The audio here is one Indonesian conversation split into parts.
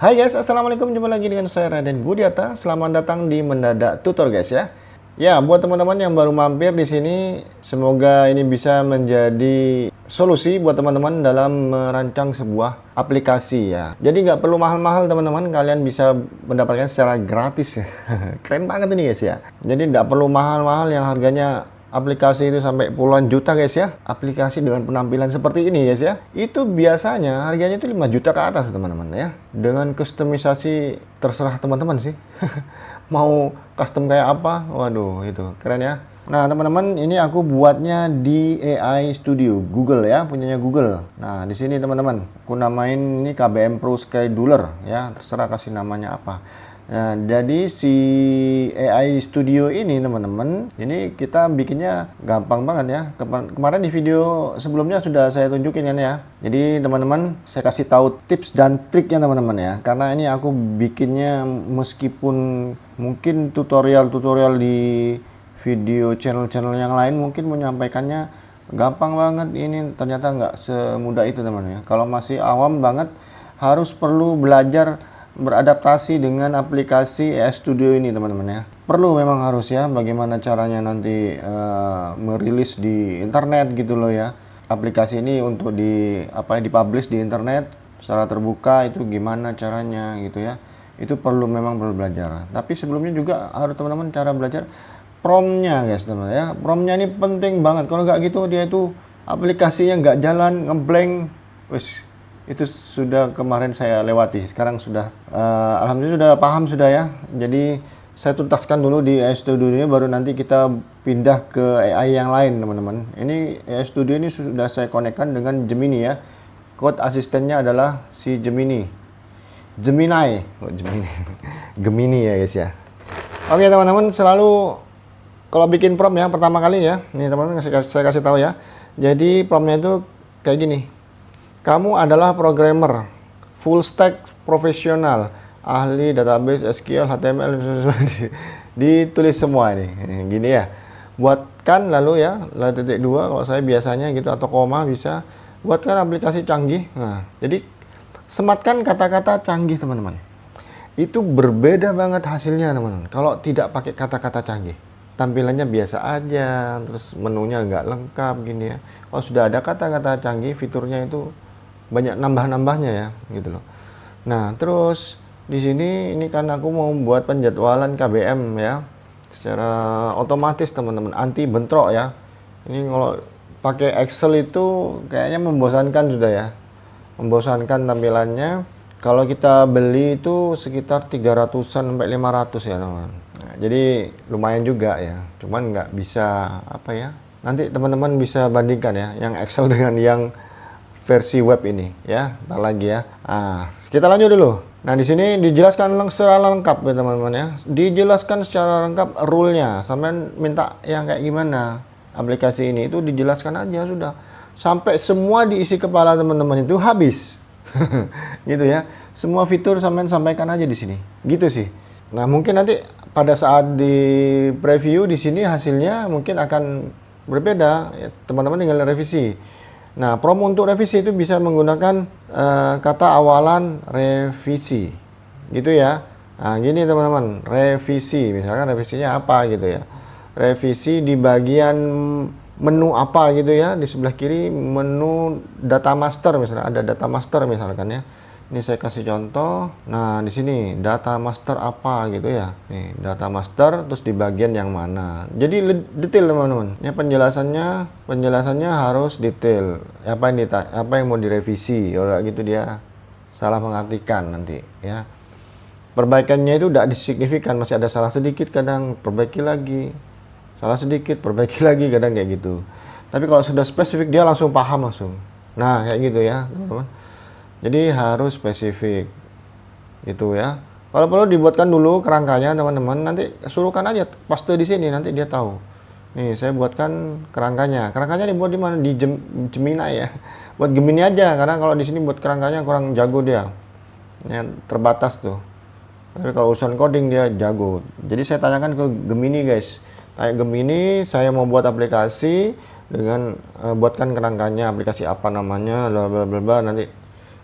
Hai guys, assalamualaikum. Jumpa lagi dengan saya Raden Budiata. Selamat datang di Mendadak Tutor guys ya. Ya, buat teman-teman yang baru mampir di sini, semoga ini bisa menjadi solusi buat teman-teman dalam merancang sebuah aplikasi ya. Jadi nggak perlu mahal-mahal teman-teman, kalian bisa mendapatkan secara gratis ya. Keren banget ini guys ya. Jadi nggak perlu mahal-mahal yang harganya aplikasi itu sampai puluhan juta guys ya. Aplikasi dengan penampilan seperti ini guys ya, itu biasanya harganya itu 5 juta ke atas teman-teman ya. Dengan kustomisasi terserah teman-teman sih. Mau custom kayak apa, waduh itu keren ya. Nah teman-teman, ini aku buatnya di AI Studio Google ya, punyanya Google. Nah di sini teman-teman, aku namain ini KBM Pro Scheduler ya, terserah kasih namanya apa. Nah jadi si AI Studio ini teman-teman, ini kita bikinnya gampang banget ya. Kemarin di video sebelumnya sudah saya tunjukin kan ya. Jadi teman-teman, saya kasih tahu tips dan triknya teman-teman ya. Karena ini aku bikinnya meskipun mungkin tutorial-tutorial di video channel-channel yang lain mungkin menyampaikannya gampang banget, ini ternyata nggak semudah itu teman-teman ya. Kalau masih awam banget, harus perlu belajar beradaptasi dengan aplikasi AI Studio ini teman-teman ya. Perlu memang harus ya, bagaimana caranya nanti merilis di internet gitu loh ya. Aplikasi ini untuk dipublish di internet secara terbuka, itu gimana caranya gitu ya. Itu memang perlu belajar. Tapi sebelumnya juga harus teman-teman cara belajar promnya guys teman-teman ya. Promnya ini penting banget. Kalau nggak gitu dia itu aplikasinya nggak jalan, ngeblank. Wis, itu sudah kemarin saya lewati. Sekarang sudah alhamdulillah sudah paham sudah ya. Jadi saya tuntaskan dulu di AI Studio ini, baru nanti kita pindah ke AI yang lain teman-teman. Ini AI Studio ini sudah saya konekkan dengan Gemini ya. Code asistennya adalah si Gemini. Gemini ya guys ya. Oke teman-teman, selalu kalau bikin prompt ya pertama kali ya, nih teman-teman saya kasih tahu ya. Jadi promptnya itu kayak gini. Kamu adalah programmer, full stack profesional, ahli database, SQL, HTML, ditulis semua ini. Gini ya. Buatkan lalu ya, lalu titik dua kalau saya biasanya gitu, atau koma bisa. Buatkan aplikasi canggih. Nah, jadi sematkan kata-kata canggih teman-teman. Itu berbeda banget hasilnya teman-teman. Kalau tidak pakai kata-kata canggih, tampilannya biasa aja, terus menunya nggak lengkap gini ya. Kalau sudah ada kata-kata canggih, fiturnya itu banyak nambah-nambahnya ya, gitu loh. Nah, terus di sini ini kan aku mau buat penjadwalan KBM ya, secara otomatis teman-teman, anti bentrok ya. Ini kalau pakai Excel itu kayaknya membosankan sudah ya. Membosankan tampilannya. Kalau kita beli itu sekitar 300-an sampai 500 ya teman-teman. Nah, jadi lumayan juga ya. Cuman nggak bisa apa ya. Nanti teman-teman bisa bandingkan ya yang Excel dengan yang versi web ini ya. Ntar lagi ya. Nah, kita lanjut dulu. Nah, di sini dijelaskan secara lengkap ya teman-teman ya. Dijelaskan secara lengkap rule-nya. Sampai minta yang kayak gimana aplikasi ini, itu dijelaskan aja sudah. Sampai semua diisi kepala teman-teman itu habis. Gitu ya. Semua fitur sampaikan aja di sini. Gitu sih. Nah, mungkin nanti pada saat di preview di sini hasilnya mungkin akan berbeda. Ya, teman-teman tinggal revisi. Nah, promo untuk revisi itu bisa menggunakan kata awalan revisi. Gitu ya. Nah, gini teman-teman, revisi. Misalkan revisinya apa gitu ya. Revisi di bagian menu apa gitu ya, di sebelah kiri menu data master, misalnya ada data master misalkan ya. Ini saya kasih contoh. Nah, di sini data master apa gitu ya. Nih, data master terus di bagian yang mana. Jadi detail teman-teman. Ya penjelasannya harus detail. Apa yang mau direvisi. Kalau gitu dia salah mengartikan nanti ya. Perbaikannya itu tidak disignifikan, masih ada salah sedikit, kadang perbaiki lagi. Salah sedikit, perbaiki lagi, kadang kayak gitu. Tapi kalau sudah spesifik dia langsung paham langsung. Nah, kayak gitu ya, teman-teman. Jadi harus spesifik. Itu ya. Kalau perlu dibuatkan dulu kerangkanya, teman-teman. Nanti suruhkan aja paste di sini, nanti dia tahu. Nih, saya buatkan kerangkanya. Kerangkanya dibuat di mana? Di Gemini ya. Buat Gemini aja, karena kalau di sini buat kerangkanya kurang jago dia. Ya, terbatas tuh. Tapi kalau urusan coding dia jago. Jadi saya tanyakan ke Gemini, guys. Kayak Gemini, saya mau buat aplikasi dengan buatkan kerangkanya, aplikasi apa namanya, bla bla bla bla, nanti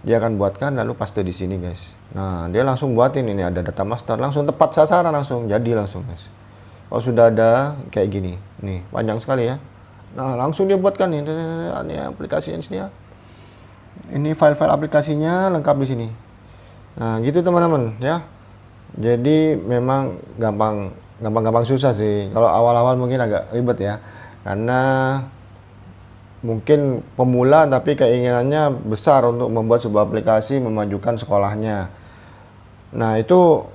Dia akan buatkan lalu paste di sini guys. Nah dia langsung buatin, ini ada data master, langsung tepat sasaran, langsung jadi langsung guys. Kalau sudah ada kayak gini, nih panjang sekali ya. Nah langsung dia buatkan nih, ini aplikasinya di sini ya. Ini file-file aplikasinya lengkap di sini. Nah gitu teman-teman ya. Jadi memang gampang susah sih. Kalau awal-awal mungkin agak ribet ya, karena mungkin pemula tapi keinginannya besar untuk membuat sebuah aplikasi memajukan sekolahnya. Nah itu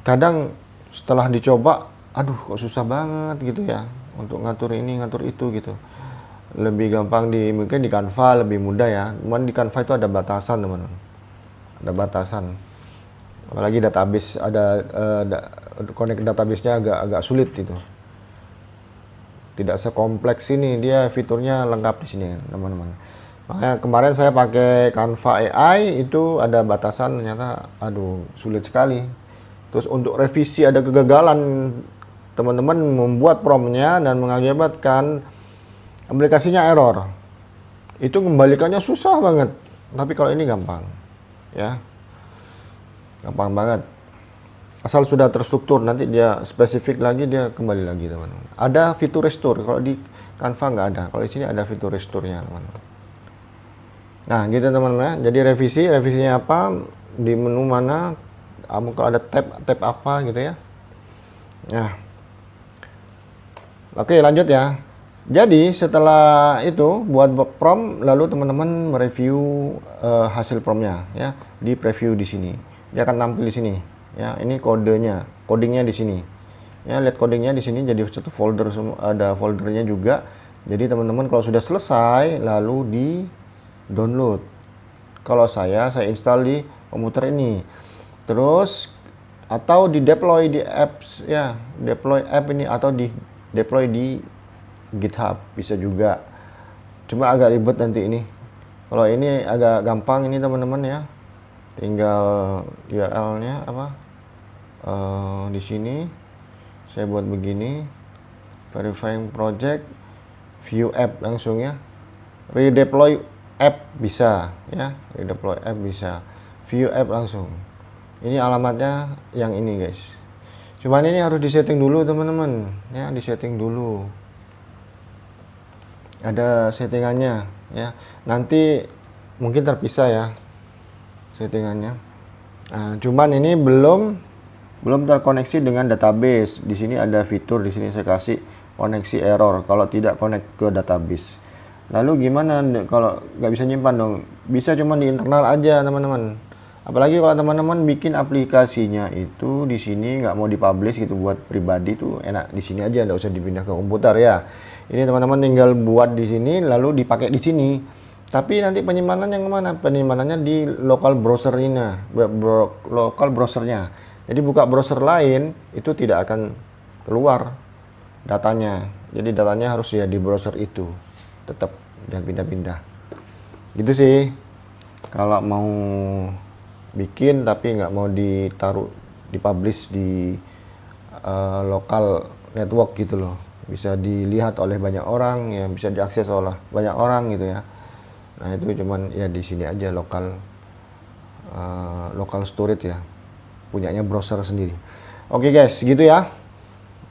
kadang setelah dicoba, aduh kok susah banget gitu ya untuk ngatur ini ngatur itu gitu. Lebih gampang mungkin di Canva lebih mudah ya. Cuman di Canva itu ada batasan teman-teman, ada batasan. Apalagi database connect database-nya agak sulit gitu. Tidak sekompleks ini, dia fiturnya lengkap di sini teman-teman. Makanya kemarin saya pakai Canva AI itu ada batasan, ternyata aduh sulit sekali. Terus untuk revisi ada kegagalan, teman-teman membuat prompt-nya dan mengakibatkan aplikasinya error. Itu kembalikannya susah banget. Tapi kalau ini gampang. Ya. Gampang banget. Asal sudah terstruktur, nanti dia spesifik lagi, dia kembali lagi teman-teman. Ada fitur restore, kalau di Canva nggak ada. Kalau di sini ada fitur restore-nya teman-teman. Nah gitu teman-teman. Jadi revisinya apa, di menu mana, kalau ada tab apa gitu ya. Nah, oke lanjut ya. Jadi setelah itu buat prompt, lalu teman-teman mereview hasil promptnya ya di preview di sini. Dia akan tampil di sini. Ya, ini codingnya di sini. Ya, lihat codingnya di sini jadi satu folder, ada foldernya juga. Jadi teman-teman kalau sudah selesai lalu di download. Kalau saya install di komputer ini. Terus atau di deploy di apps ya, deploy app ini atau di deploy di GitHub bisa juga. Cuma agak ribet nanti ini. Kalau ini agak gampang ini teman-teman ya. Tinggal URL-nya apa? Di sini saya buat begini, verifying project, view app langsung ya, redeploy app bisa ya, redeploy app bisa, view app langsung. Ini alamatnya yang ini guys. Cuman ini harus disetting dulu teman-teman ya, disetting dulu. Ada settingannya ya. Nanti mungkin terpisah ya settingannya. Nah, cuman ini belum terkoneksi dengan database. Di sini ada fitur, di sini saya kasih koneksi error kalau tidak connect ke database. Lalu gimana kalau nggak bisa nyimpan dong? Bisa cuman di internal aja teman-teman. Apalagi kalau teman-teman bikin aplikasinya itu di sini nggak mau dipublish gitu buat pribadi tuh enak di sini aja, nggak usah dipindah ke komputer ya. Ini teman-teman tinggal buat di sini lalu dipakai di sini. Tapi nanti penyimpanan yang kemana? Penyimpanannya di local browsernya, local browsernya. Jadi buka browser lain itu tidak akan keluar datanya. Jadi datanya harus ya di browser itu, tetap jangan pindah-pindah. Gitu sih. Kalau mau bikin tapi nggak mau dipublish di lokal network gitu loh. Bisa dilihat oleh banyak orang, ya bisa diakses oleh banyak orang gitu ya. Nah itu cuman ya di sini aja local storage ya, punyanya browser sendiri. Oke guys, gitu ya.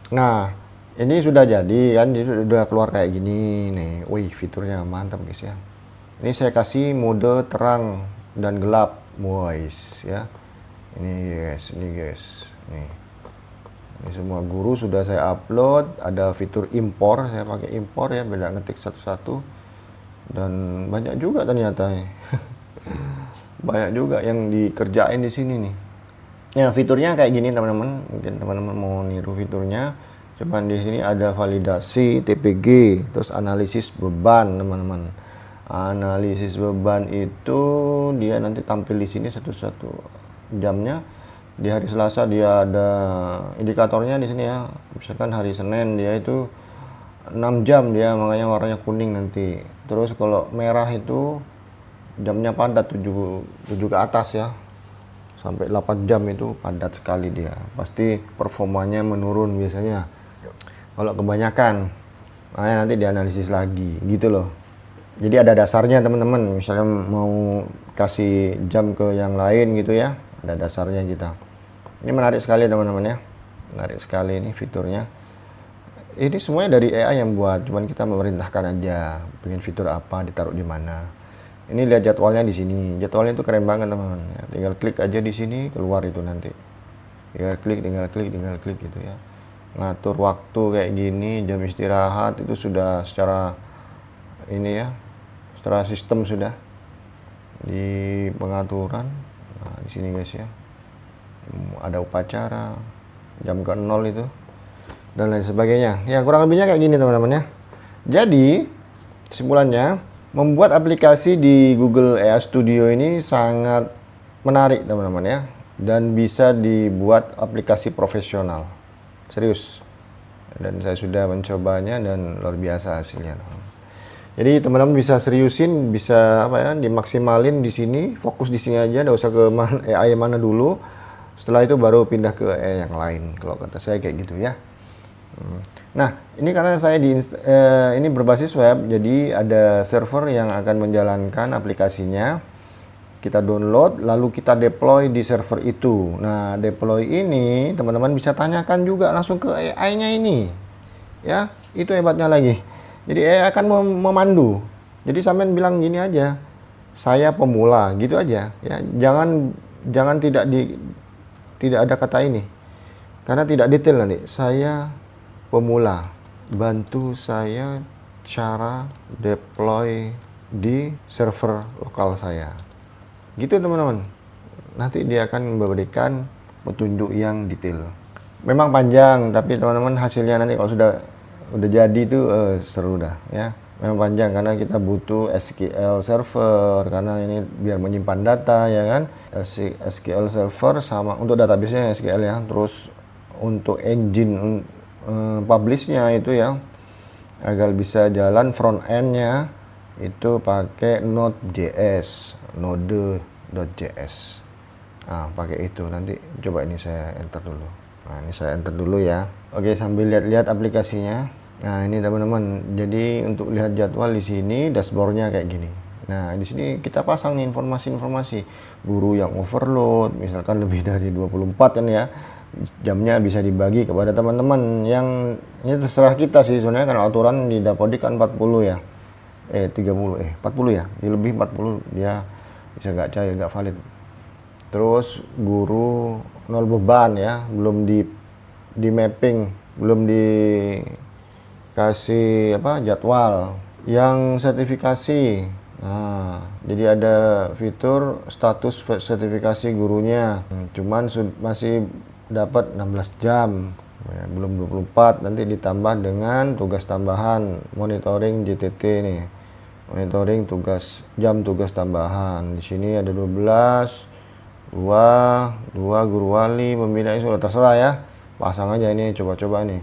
Nah ini sudah jadi kan, jadi sudah keluar kayak gini nih. Wih fiturnya mantap guys ya. Ini saya kasih mode terang dan gelap, guys ya. Ini guys, nih. Ini semua guru sudah saya upload. Ada fitur impor, saya pakai impor ya, beda ngetik satu-satu. Dan banyak juga ternyata banyak juga yang dikerjain di sini nih ya. Fiturnya kayak gini teman-teman, mungkin teman-teman mau niru fiturnya. Cuman di sini ada validasi TPG, terus analisis beban teman-teman. Analisis beban itu dia nanti tampil di sini satu-satu jamnya. Di hari Selasa dia ada indikatornya di sini ya. Misalkan hari Senin dia itu 6 jam dia, makanya warnanya kuning nanti. Terus kalau merah itu jamnya padat 7 ke atas ya. Sampai 8 jam itu padat sekali dia. Pasti performanya menurun biasanya. Kalau kebanyakan, makanya nanti dianalisis lagi gitu loh. Jadi ada dasarnya teman-teman. Misalnya mau kasih jam ke yang lain gitu ya, ada dasarnya kita. Ini menarik sekali teman-teman ya. Menarik sekali ini fiturnya. Ini semuanya dari AI yang buat, cuman kita memerintahkan aja pengen fitur apa, ditaruh di mana. Ini lihat jadwalnya di sini. Jadwalnya itu keren banget teman-teman. Ya, tinggal klik aja di sini, keluar itu nanti. Tinggal klik gitu ya. Ngatur waktu kayak gini, jam istirahat itu sudah secara ini ya, secara sistem sudah di pengaturan. Nah, di sini guys ya. Ada upacara, jam ke 0 itu dan lain sebagainya. Ya, kurang lebihnya kayak gini teman-teman ya. Jadi, kesimpulannya, membuat aplikasi di Google AI Studio ini sangat menarik teman-teman ya, dan bisa dibuat aplikasi profesional. Serius. Dan saya sudah mencobanya dan luar biasa hasilnya. Jadi teman-teman bisa seriusin, bisa apa ya, dimaksimalin di sini, fokus di sini aja, enggak usah ke AI mana dulu. Setelah itu baru pindah ke AI yang lain. Kalau kata saya kayak gitu ya. Nah, ini karena saya ini berbasis web, jadi ada server yang akan menjalankan aplikasinya. Kita download, lalu kita deploy di server itu. Nah, deploy ini teman-teman bisa tanyakan juga langsung ke AI-nya ini. Ya, itu hebatnya lagi. Jadi AI akan memandu. Jadi sampean bilang gini aja, saya pemula, gitu aja. Ya, jangan tidak ada kata ini, karena tidak detail nanti. Saya pemula, bantu saya cara deploy di server lokal saya. Gitu teman-teman. Nanti dia akan memberikan petunjuk yang detail. Memang panjang, tapi teman-teman hasilnya nanti kalau sudah jadi itu seru dah ya. Memang panjang karena kita butuh SQL server, karena ini biar menyimpan data ya kan. SQL server sama untuk database-nya SQL ya. Terus untuk engine publish-nya itu ya, agar bisa jalan front end-nya itu pakai Node.js. Nah, pakai itu. Nanti coba ini saya enter dulu. Nah, ini saya enter dulu ya. Oke, sambil lihat-lihat aplikasinya. Nah, ini teman-teman. Jadi untuk lihat jadwal di sini, dashboard-nya kayak gini. Nah, di sini kita pasang nih informasi-informasi. Guru yang overload, misalkan lebih dari 24 kan ya. Jamnya bisa dibagi kepada teman-teman yang ini terserah kita sih sebenarnya, karena aturan di Dapodik kan 40 ya. 40 ya. Di lebih 40 dia bisa nggak cair, nggak valid. Terus guru 0 beban ya, belum di mapping, belum dikasih jadwal. Yang sertifikasi, nah jadi ada fitur status sertifikasi gurunya, cuman masih dapat 16 jam ya, belum 24. Nanti ditambah dengan tugas tambahan monitoring JTT nih, monitoring jam tugas tambahan. Di sini ada 12, dua guru wali membina sudah terserah ya, pasang aja ini, coba-coba nih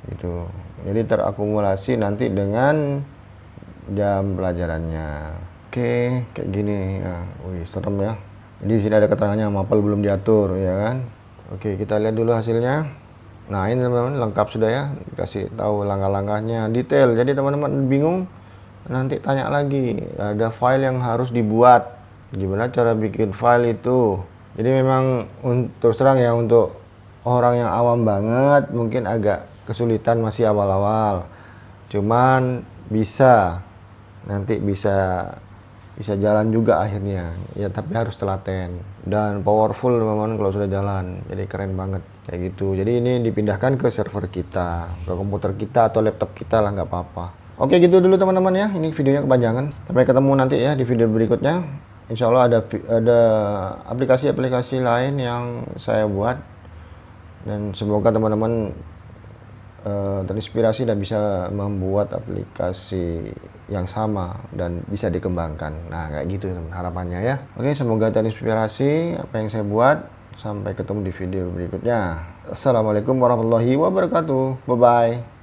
gitu. Jadi terakumulasi nanti dengan jam pelajarannya. Oke, kayak gini ya. Wih, serem ya. Jadi di sini ada keterangannya, mapel belum diatur ya kan. Oke, kita lihat dulu hasilnya. Nah, ini teman-teman lengkap sudah ya, dikasih tahu langkah-langkahnya detail. Jadi teman-teman bingung, nanti tanya lagi, ada file yang harus dibuat. Gimana cara bikin file itu? Jadi memang terus terang ya, untuk orang yang awam banget mungkin agak kesulitan masih awal-awal. Cuman nanti bisa jalan juga akhirnya. Ya tapi harus telaten dan powerful teman-teman kalau sudah jalan. Jadi keren banget kayak gitu. Jadi ini dipindahkan ke server kita, ke komputer kita atau laptop kita lah, nggak apa-apa. Oke, gitu dulu teman-teman ya. Ini videonya kepanjangan. Sampai ketemu nanti ya di video berikutnya. Insya Allah ada aplikasi-aplikasi lain yang saya buat, dan semoga teman-teman terinspirasi dan bisa membuat aplikasi yang sama dan bisa dikembangkan. Nah, kayak gitu teman harapannya ya. Oke, semoga terinspirasi apa yang saya buat. Sampai ketemu di video berikutnya. Assalamualaikum warahmatullahi wabarakatuh. Bye bye.